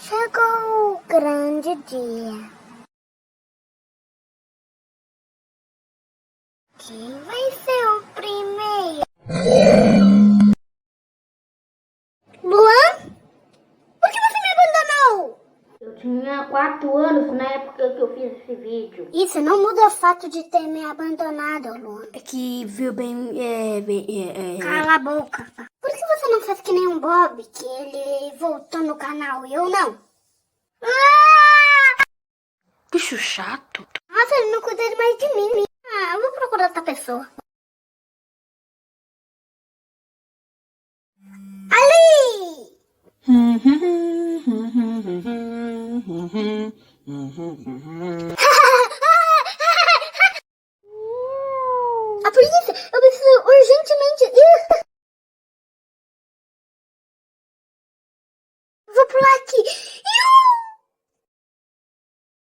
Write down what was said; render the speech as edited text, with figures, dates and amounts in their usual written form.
Chegou o grande dia. Quem vai ser o primeiro? Luan? Por que você me abandonou? Eu tinha 4 anos na época que eu fiz esse vídeo. Isso não muda o fato de ter me abandonado, Luan. É que viu bem, Cala a boca. Por que você não faz que nem um Bob, que ele voltou no canal e eu não? Bicho chato. Nossa, ele não cuida mais de mim. Eu vou procurar outra pessoa. Ali! A polícia! Eu preciso urgentemente ir! Vou pular aqui!